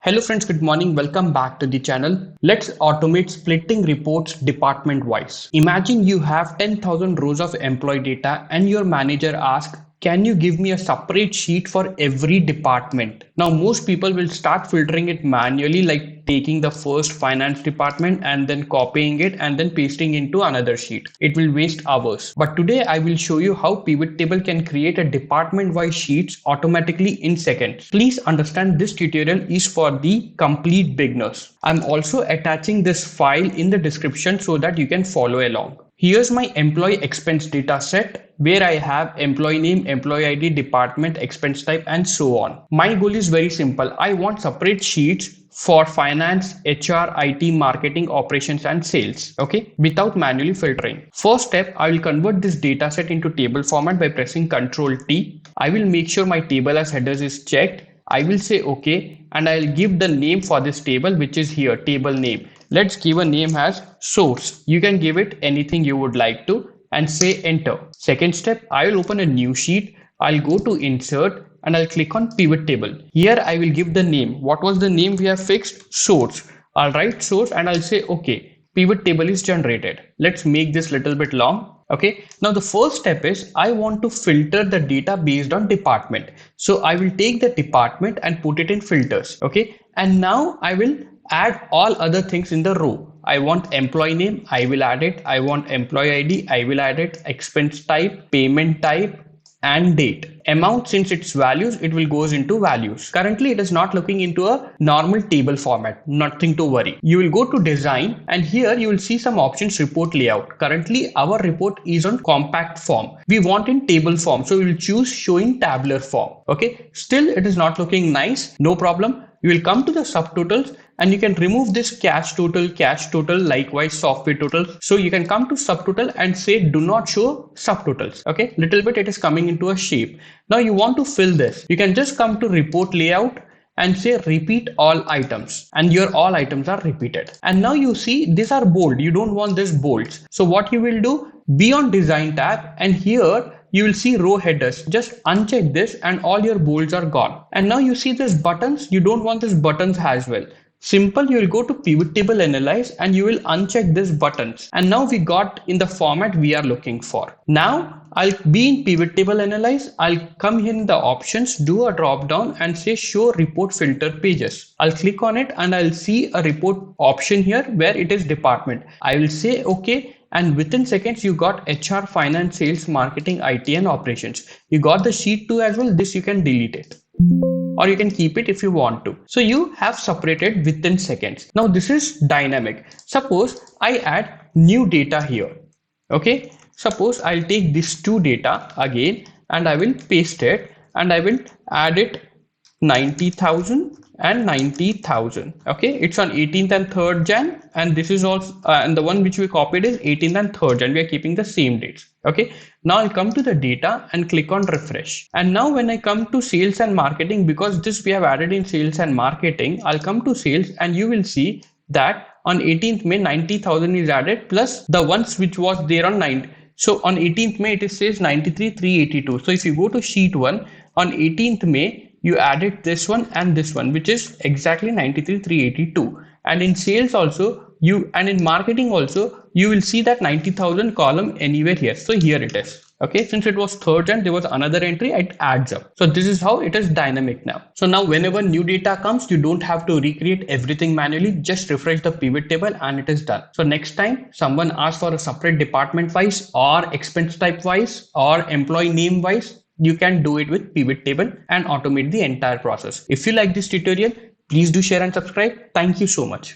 Hello friends, good morning. Welcome back to the channel. Let's automate splitting reports department wise. Imagine you have 10,000 rows of employee data and your manager asks, can you give me a separate sheet for every department? Now, most people will start filtering it manually, like taking the first finance department and then copying it and then pasting into another sheet. It will waste hours. But today I will show you how pivot table can create a department wise sheets automatically in seconds. Please understand this tutorial is for the complete beginners. I'm also attaching this file in the description so that you can follow along. Here's my employee expense data set where I have employee name, employee ID, department, expense type, and so on. My goal is very simple. I want separate sheets for finance, HR, IT, marketing, operations, and sales. Okay, without manually filtering. First step, I will convert this data set into table format by pressing Ctrl T. I will make sure my table as headers is checked. I will say OK, and I'll give the name for this table, which is here, table name. Let's give a name as source. You can give it anything you would like to and say enter. Second step, I will open a new sheet. I'll go to insert and I'll click on pivot table. Here I will give the name. What was the name we have fixed? Source. I'll write source and I'll say OK. Pivot table is generated. Let's make this little bit long. Okay, now the first step is I want to filter the data based on department. So I will take the department and put it in filters. Okay, and now I will add all other things in the row. I want employee name, I will add it. I want employee ID, I will add it. Expense type, payment type, and date. Amount, since it's values, it will goes into values. Currently it is not looking into a normal table format. Nothing to worry. You will go to design and here you will see some options. Report layout. Currently our report is on compact form. We want in table form, so we will choose showing tabular form. Okay, still it is not looking nice. No problem. You will come to the subtotals and you can remove this cash total, likewise software total. So you can come to subtotal and say do not show subtotals. Okay, little bit it is coming into a shape. Now you want to fill this. You can just come to report layout and say repeat all items, and your all items are repeated. And now you see these are bold. You don't want this bolds. So what you will do, be on design tab and here you will see row headers. Just uncheck this and all your bolds are gone. And now you see this buttons. You don't want this buttons as well. Simple, you will go to pivot table analyze and you will uncheck this buttons. And now we got in the format we are looking for. Now I'll be in pivot table analyze. I'll come here in the options, do a drop down and say show report filter pages. I'll click on it and I'll see a report option here where it is department. I will say okay. And within seconds you got HR, finance, sales, marketing, IT, and operations. You got the sheet 2 as well. This you can delete it or you can keep it if you want to. So you have separated within seconds. Now this is dynamic. Suppose I add new data here. Okay, suppose I'll take this 2 data again and I will paste it and I will add it 90,000 and 90,000. Okay, it's on 18th and 3rd Jan, and this is also and the one which we copied is 18th and 3rd Jan. We are keeping the same dates. Okay, now I'll come to the data and click on refresh. And now when I come to sales and marketing, because this we have added in sales and marketing, I'll come to sales and you will see that on 18th May 90,000 is added plus the ones which was there on 9th. So on 18th May it says 93,382. So if you go to sheet 1 on 18th May, you added this one and this one, which is exactly 93,382. And in sales also you, and in marketing also, you will see that 90,000 column anywhere here. So here it is. Okay, since it was 3rd and there was another entry, it adds up. So this is how it is dynamic now. So now whenever new data comes, you don't have to recreate everything manually. Just refresh the pivot table and it is done. So next time someone asks for a separate department wise or expense type wise or employee name wise, you can do it with pivot table and automate the entire process. If you like this tutorial, please do share and subscribe. Thank you so much.